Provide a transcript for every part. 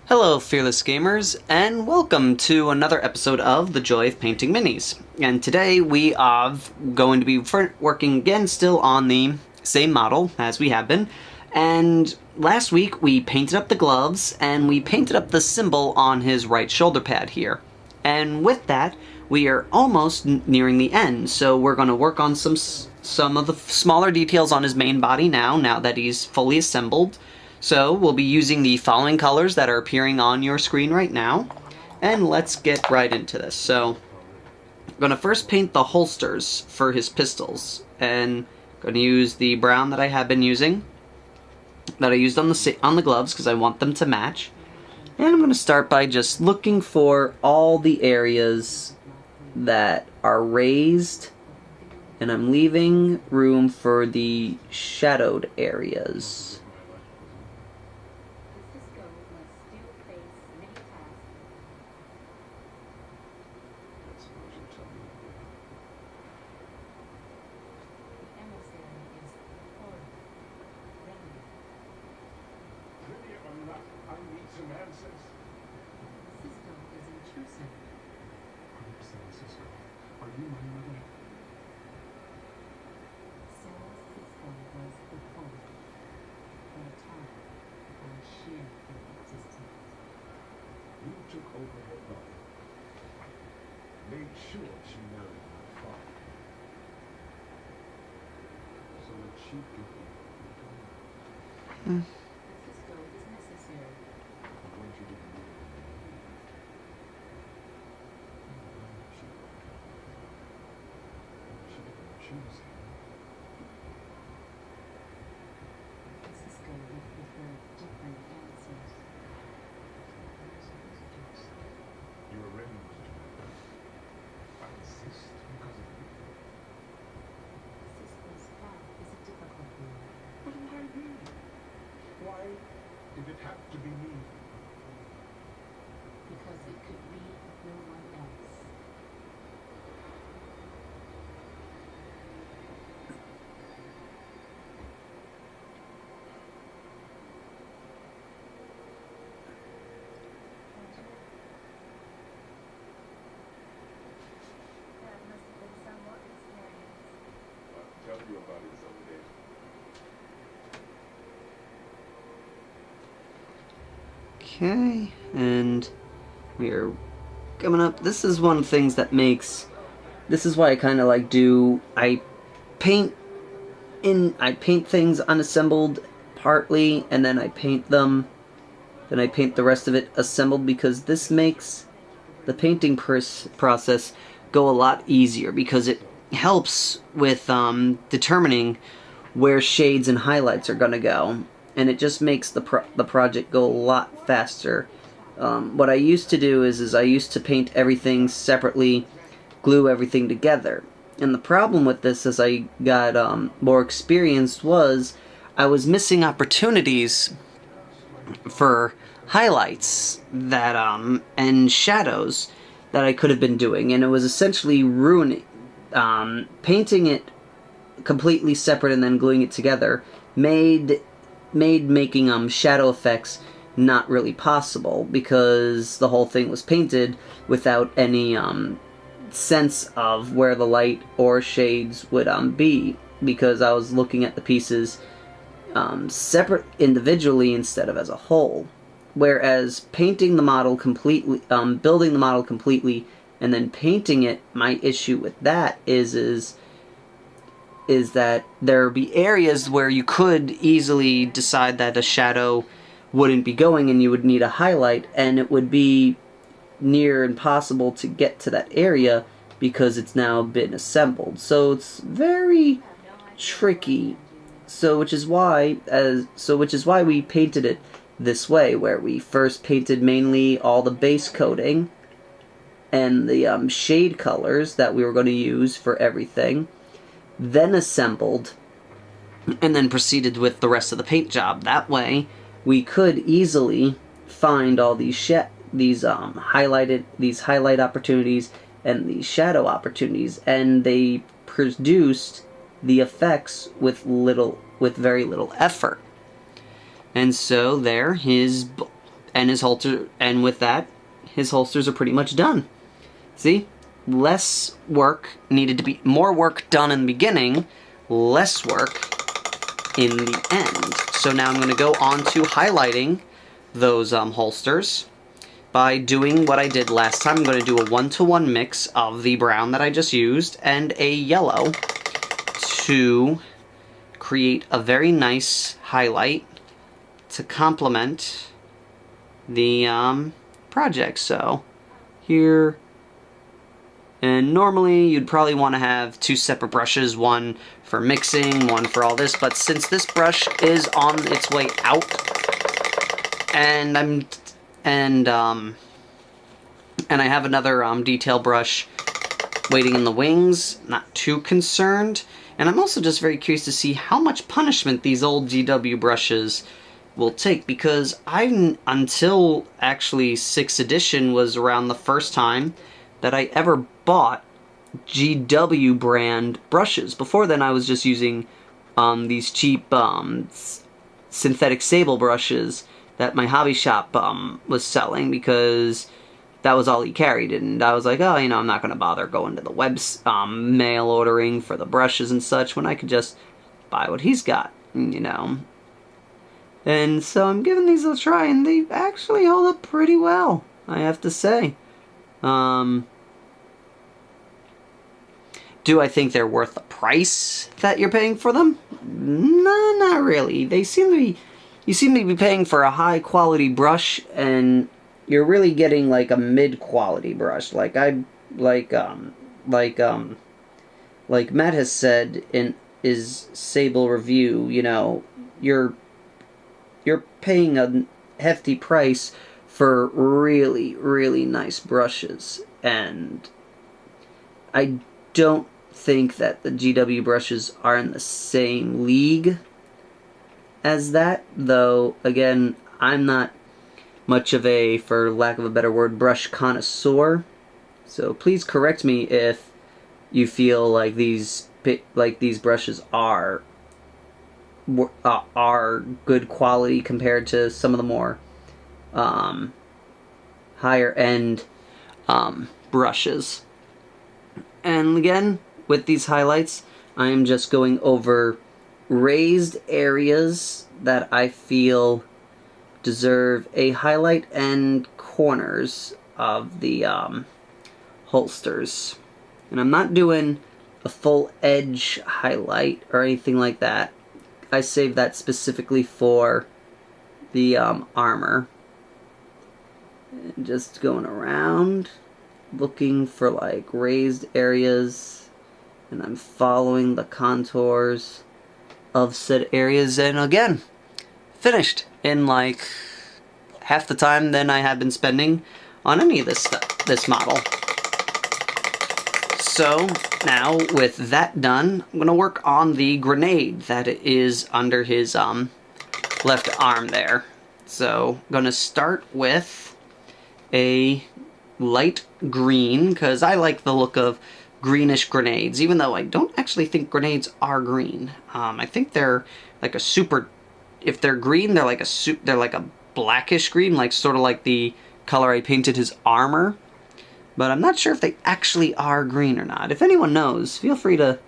Hello fearless gamers, and welcome to another episode of The Joy of Painting Minis. And today we are going to be working again still on the same model as we have been. And last week we painted up the gloves and we painted up the symbol on his right shoulder pad here. And with that we are almost nearing the end, so we're going to work on some of the smaller details on his main body now that he's fully assembled. So we'll be using the following colors that are appearing on your screen right now, and let's get right into this. So I'm going to first paint the holsters for his pistols, and I'm going to use the brown that I have been using, that I used on the gloves because I want them to match. And I'm going to start by just looking for all the areas that are raised, and I'm leaving room for the shadowed areas. If it had to be me. Because it could be no one else. That must have been some work experience. I'll tell you about it someday. Okay, and we are coming up. This is one of the things that makes, this is why I kind of like I paint things unassembled partly, and then I paint them, then I paint the rest of it assembled, because this makes the painting process go a lot easier, because it helps with determining where shades and highlights are going to go. And it just makes the project go a lot faster. What I used to do is I used to paint everything separately, glue everything together. And the problem with this as I got more experienced was I was missing opportunities for highlights that and shadows that I could have been doing. And it was essentially ruining, painting it completely separate and then gluing it together made making shadow effects not really possible, because the whole thing was painted without any sense of where the light or shades would be, because I was looking at the pieces separate individually instead of as a whole. Whereas painting the model completely, building the model completely and then painting it, my issue with that is that there would be areas where you could easily decide that a shadow wouldn't be going and you would need a highlight, and it would be near impossible to get to that area because it's now been assembled. So it's very tricky. Which is why we painted it this way, where we first painted mainly all the base coating and the shade colors that we were going to use for everything, then assembled and then proceeded with the rest of the paint job. That way, we could easily find all these highlight opportunities and these shadow opportunities, and they produced the effects with very little effort. And so there, his holster, and with that, his holsters are pretty much done. See? Less work needed to be, more work done in the beginning, less work in the end. So now I'm going to go on to highlighting those holsters by doing what I did last time. I'm going to do a 1-to-1 mix of the brown that I just used and a yellow to create a very nice highlight to complement the project. So here, and normally you'd probably want to have 2 separate brushes, one for mixing, one for all this, but since this brush is on its way out, and I have another detail brush waiting in the wings, not too concerned. And I'm also just very curious to see how much punishment these old GW brushes will take, because until actually 6th edition was around the first time that I ever bought GW brand brushes. Before then I was just using these cheap synthetic sable brushes that my hobby shop was selling, because that was all he carried, and I was like, oh, I'm not going to bother going to the mail ordering for the brushes and such when I could just buy what he's got, And so I'm giving these a try, and they actually hold up pretty well, I have to say. Do I think they're worth the price that you're paying for them? No, not really. You seem to be paying for a high quality brush, and you're really getting like a mid-quality brush. Like Matt has said in his Sable review, you're paying a hefty price for really, really nice brushes, and I don't think that the GW brushes are in the same league as that, though again, I'm not much of a, for lack of a better word, brush connoisseur, so please correct me if you feel like these brushes are good quality compared to some of the more higher end brushes. And again, with these highlights, I am just going over raised areas that I feel deserve a highlight, and corners of the holsters. And I'm not doing a full edge highlight or anything like that. I saved that specifically for the armor. And just going around looking for like raised areas, and I'm following the contours of said areas, and again, finished in like half the time than I have been spending on any of this stuff, this model. So now with that done, I'm gonna work on the grenade that is under his left arm there. So I'm gonna start with a light green, because I like the look of greenish grenades, even though I don't actually think grenades are green. I think they're like a super, if they're green, they're like a blackish green, like sort of like the color I painted his armor. But I'm not sure if they actually are green or not. If anyone knows, feel free to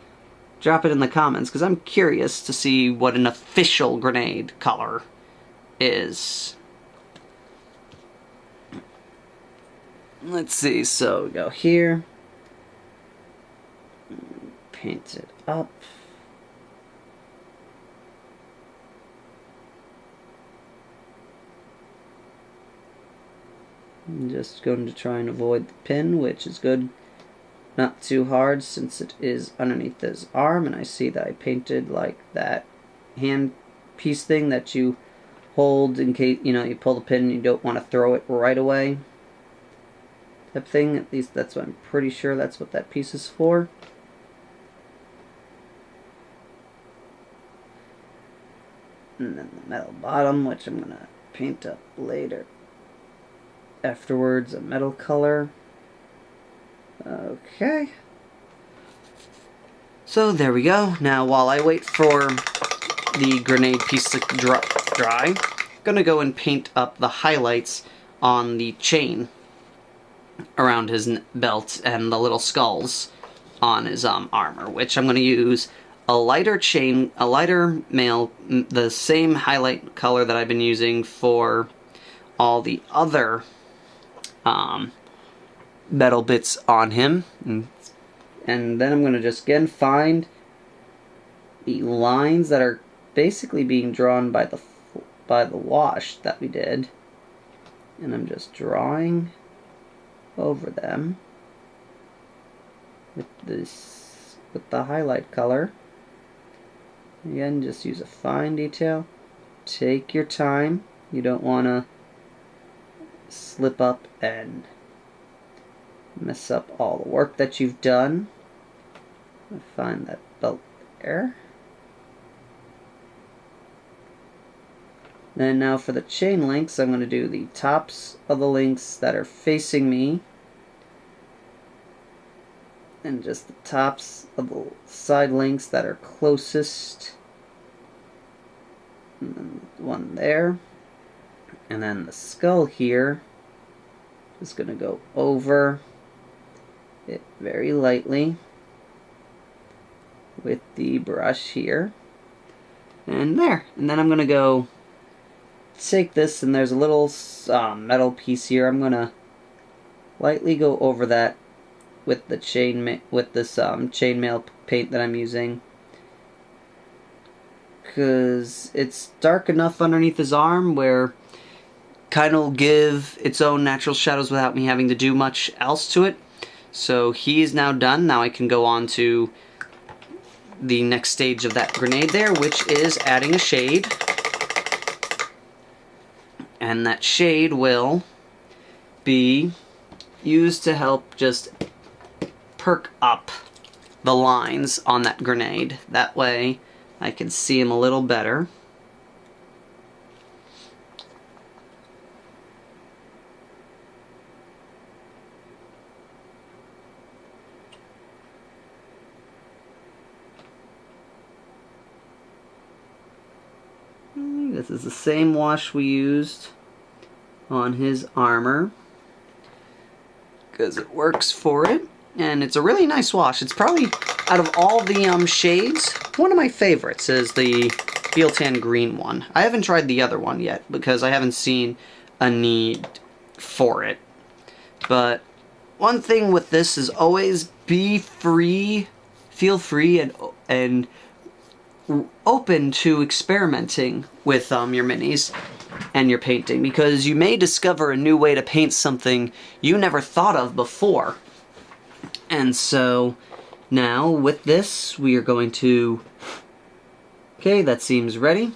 drop it in the comments, because I'm curious to see what an official grenade color is. Let's see, so we go here, paint it up. I'm just going to try and avoid the pin, which is good. Not too hard since it is underneath his arm, and I see that I painted like that hand piece thing that you hold in case, you pull the pin and you don't want to throw it right away. Type thing, at least that's what I'm pretty sure that's what that piece is for. And then the metal bottom, which I'm gonna paint up later. Afterwards, a metal color. Okay. So there we go. Now while I wait for the grenade piece to dry, I'm gonna go and paint up the highlights on the chain around his belt and the little skulls on his armor, which I'm gonna use a lighter chainmail, the same highlight color that I've been using for all the other metal bits on him. And then I'm going to just again find the lines that are basically being drawn by the wash that we did. And I'm just drawing over them with the highlight color. Again, just use a fine detail. Take your time. You don't want to slip up and mess up all the work that you've done. Find that belt there. Then now for the chain links, I'm going to do the tops of the links that are facing me. And just the tops of the side links that are closest. And then one there. And then the skull here. Just going to go over it very lightly with the brush here. And there. And then I'm going to go take this, and there's a little metal piece here. I'm going to lightly go over that with the chainmail paint that I'm using, because it's dark enough underneath his arm where kind of will give its own natural shadows without me having to do much else to it. So he is now done. Now I can go on to the next stage of that grenade there, which is adding a shade. And that shade will be used to help just perk up the lines on that grenade. That way I can see them a little better. This is the same wash we used on his armor, because it works for it, and it's a really nice wash. It's probably, out of all the shades, one of my favorites is the Biel-Tan green one. I haven't tried the other one yet, because I haven't seen a need for it. But one thing with this is always be free, feel free, and open to experimenting with your minis and your painting, because you may discover a new way to paint something you never thought of before. And so now with this we are going to, okay, that seems ready. I'm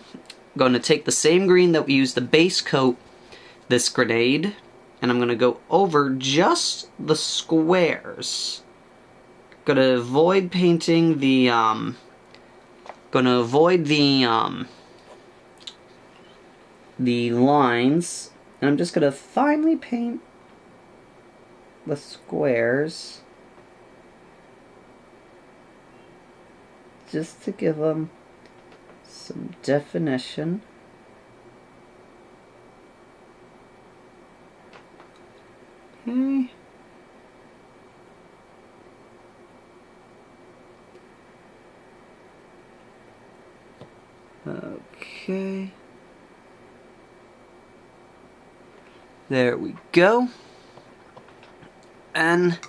going to take the same green that we used to base coat this grenade, and I'm going to go over just the squares. Going to avoid painting the the lines, and I'm just going to finely paint the squares just to give them some definition. Okay. Okay. There we go. And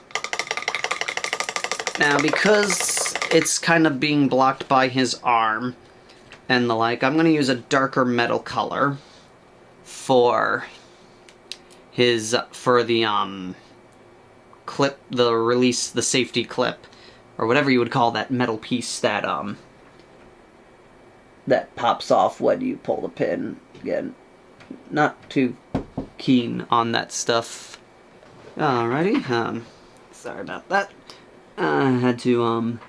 now, because it's kind of being blocked by his arm and the like, I'm going to use a darker metal color for his, for the clip, the safety clip, or whatever you would call that metal piece that that pops off when you pull the pin. Again, not too keen on that stuff. Alrighty, sorry about that. I had to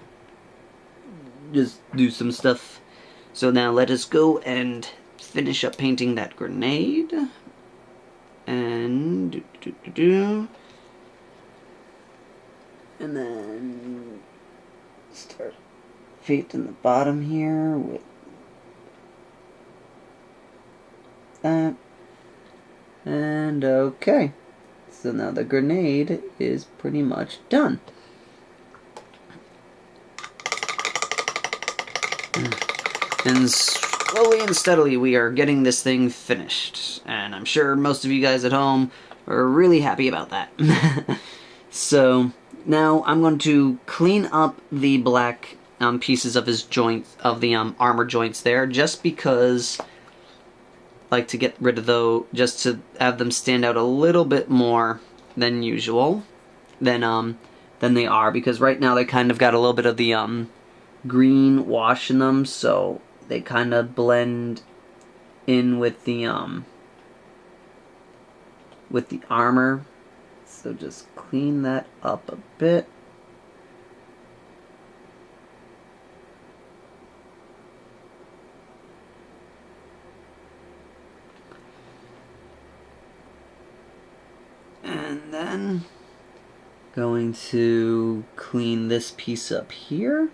just do some stuff So now let us go and finish up painting that grenade. And and then start painting the bottom here with that. And okay. So now the grenade is pretty much done. And slowly and steadily we are getting this thing finished. And I'm sure most of you guys at home are really happy about that. So now I'm going to clean up the black pieces of his joints, of the armor joints there, just because I like to get rid of those, just to have them stand out a little bit more than usual, than they are, because right now they kind of got a little bit of the green wash in them, so they kind of blend in with the armor. So just clean that up a bit. And then going to clean this piece up here.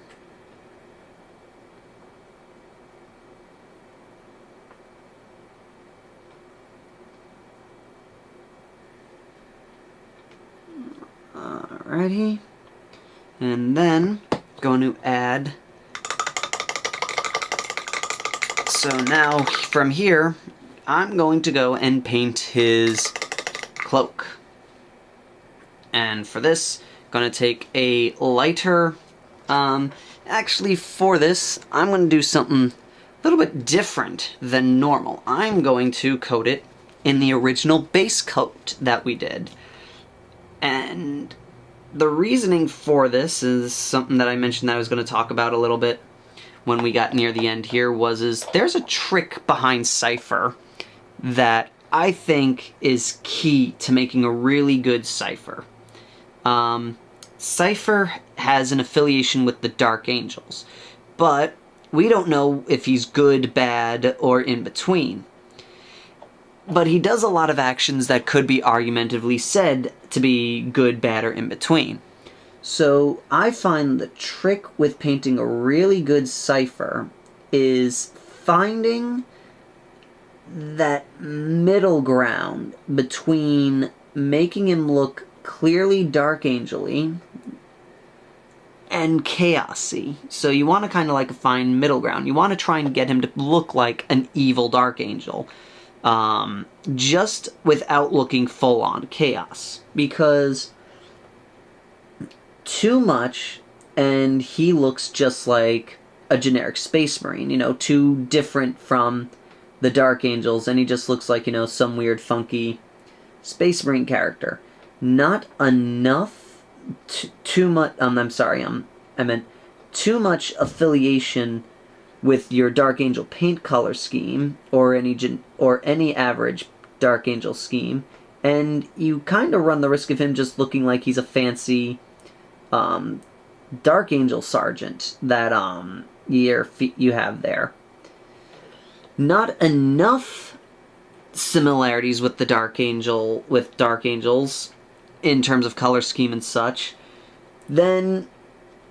Alrighty. And then going to add. So now from here, I'm going to go and paint his cloak. And for this, going to take a lighter. Actually, for this, I'm going to do something a little bit different than normal. I'm going to coat it in the original base coat that we did. And the reasoning for this is something that I mentioned that I was going to talk about a little bit when we got near the end here, is there's a trick behind Cypher that I think is key to making a really good Cypher. Cypher has an affiliation with the Dark Angels, but we don't know if he's good, bad, or in between. But he does a lot of actions that could be argumentatively said to be good, bad, or in between. So I find the trick with painting a really good Cypher is finding that middle ground between making him look clearly Dark Angel-y and chaosy. So you want to kind of like a fine middle ground. You want to try and get him to look like an evil Dark Angel. Just without looking full-on chaos. Because too much, and he looks just like a generic Space Marine, you know, too different from the Dark Angels, and he just looks like, you know, some weird, funky Space Marine character. Not enough, too much, I'm sorry, I meant too much affiliation with your Dark Angel paint color scheme, or any average Dark Angel scheme, and you kind of run the risk of him just looking like he's a fancy Dark Angel sergeant that you have there. Not enough similarities with the Dark Angels in terms of color scheme and such. Then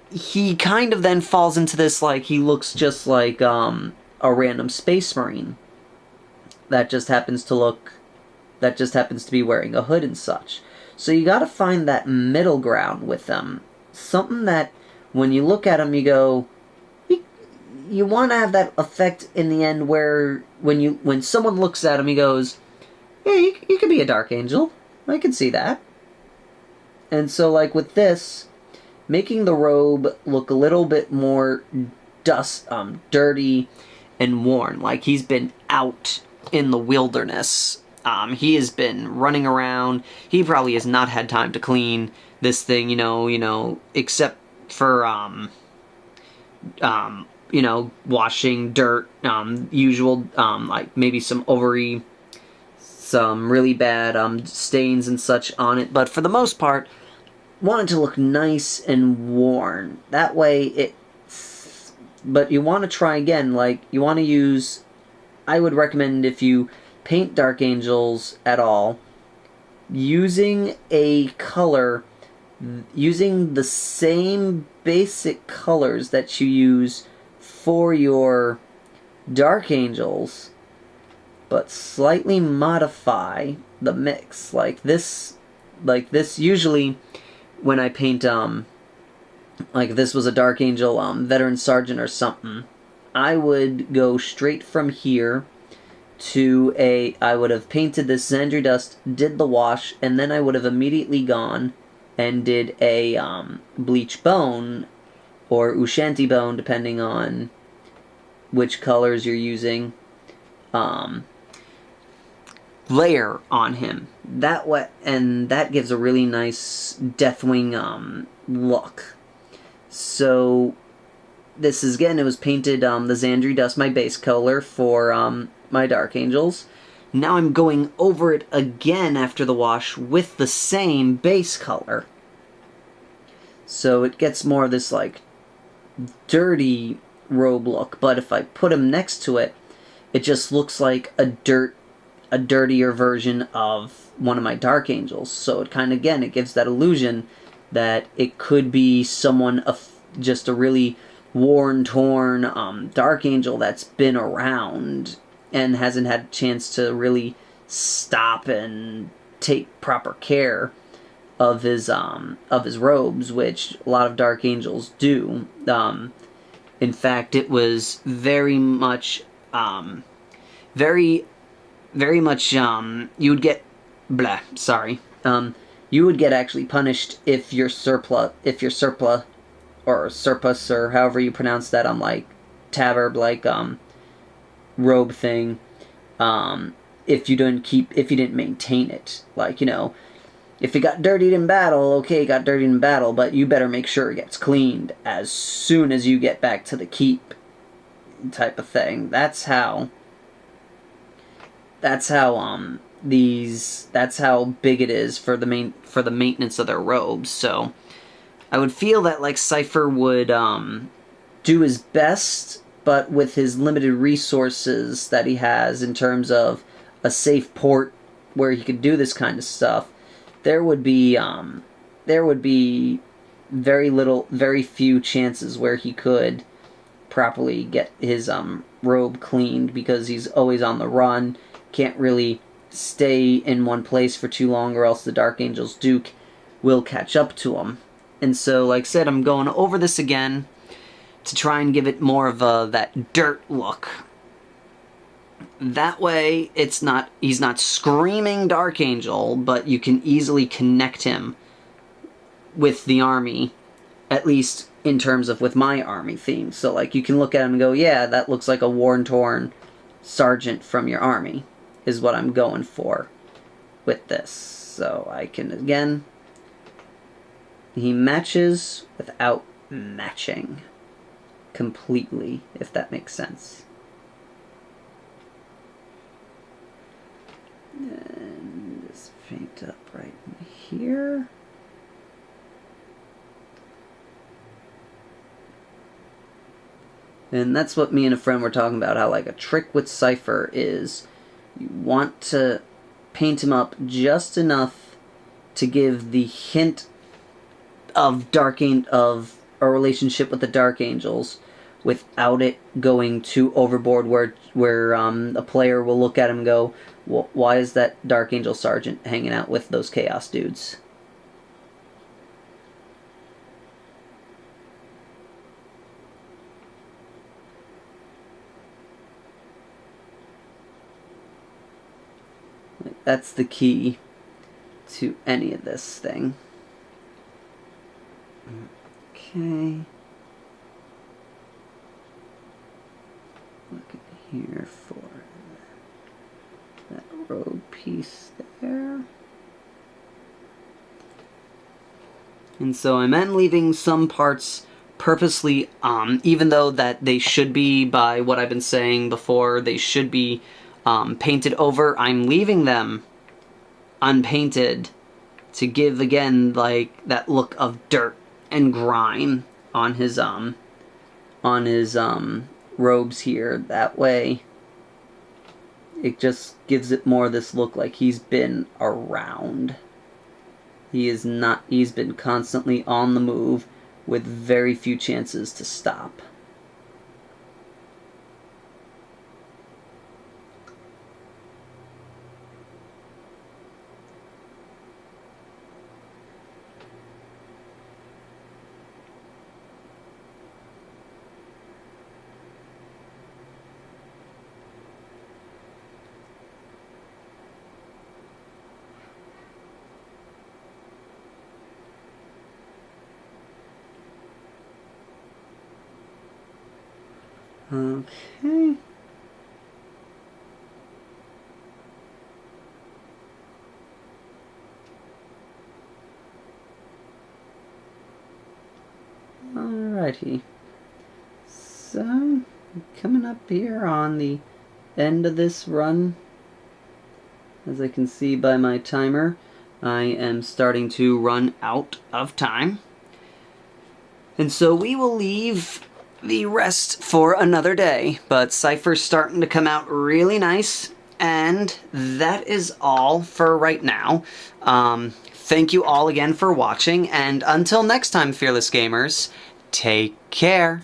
he kind of then falls into this, like, he looks just like a random Space Marine that just happens to be wearing a hood and such. So you gotta find that middle ground with them. Something that, when you look at him, you go, you want to have that effect in the end where, when someone looks at him, he goes, yeah, you could be a Dark Angel. I can see that. And so, like, with this, making the robe look a little bit more dirty and worn, like he's been out in the wilderness. He has been running around. He probably has not had time to clean this thing, you know, except for, washing dirt, usual, like maybe some really bad stains and such on it. But for the most part, want it to look nice and worn. That way but you want to try again, like, you want to use, I would recommend if you paint Dark Angels at all, using a color, using the same basic colors that you use for your Dark Angels, but slightly modify the mix. Like this usually when I paint, like if this was a Dark Angel Veteran Sergeant or something, I would go straight from here to I would have painted this Zandri dust, did the wash, and then I would have immediately gone and did a Bleach bone, or Ushanti bone, depending on which colors you're using, layer on him. That way, and that gives a really nice Deathwing look. So this is, again, it was painted the Zandri dust, my base color for my Dark Angels. Now I'm going over it again after the wash with the same base color. So it gets more of this like dirty robe look, but if I put him next to it, it just looks like a dirtier version of one of my Dark Angels. So it kind of, again, it gives that illusion that it could be someone, just a really worn, torn Dark Angel that's been around and hasn't had a chance to really stop and take proper care of his robes, which a lot of Dark Angels do. In fact, it was very much, very much, you would get, you would get actually punished if your surplus, or surplus, or however you pronounce that, like, tabard, like, robe thing, if you didn't maintain it. Like, you know, if it got dirtied in battle, okay, it got dirtied in battle, but you better make sure it gets cleaned as soon as you get back to the keep, type of thing. That's how big it is for the maintenance of their robes. So I would feel that, like, Cypher would do his best, but with his limited resources that he has in terms of a safe port where he could do this kind of stuff, there would be very few chances where he could properly get his robe cleaned, because he's always on the run, can't really stay in one place for too long, or else the Dark Angels will catch up to him. And so, like I said, I'm going over this again to try and give it more of that dirt look. That way, he's not screaming Dark Angel, but you can easily connect him with the army, at least in terms of with my army theme. So, like, you can look at him and go, yeah, that looks like a worn-torn sergeant from your army, is what I'm going for with this. So I can, again, he matches without matching completely, if that makes sense. And just paint up right in here. And that's what me and a friend were talking about, how, like, a trick with Cypher is you want to paint him up just enough to give the hint of of a relationship with the Dark Angels without it going too overboard, where a player will look at him and go, well, why is that Dark Angel Sergeant hanging out with those Chaos dudes? That's the key to any of this thing. Okay. Look at here for that robe piece there. And so I'm leaving some parts purposely, even though that they should be, by what I've been saying before, they should be painted over, I'm leaving them unpainted to give, again, like, that look of dirt and grime on his on his robes here. That way it just gives it more this look like he's been around. He's been constantly on the move with very few chances to stop. Okay. Alrighty. So, coming up here on the end of this run, as I can see by my timer, I am starting to run out of time. And so we will leave the rest for another day, but Cypher's starting to come out really nice, and that is all for right now. Thank you all again for watching, and until next time, Fearless Gamers, take care.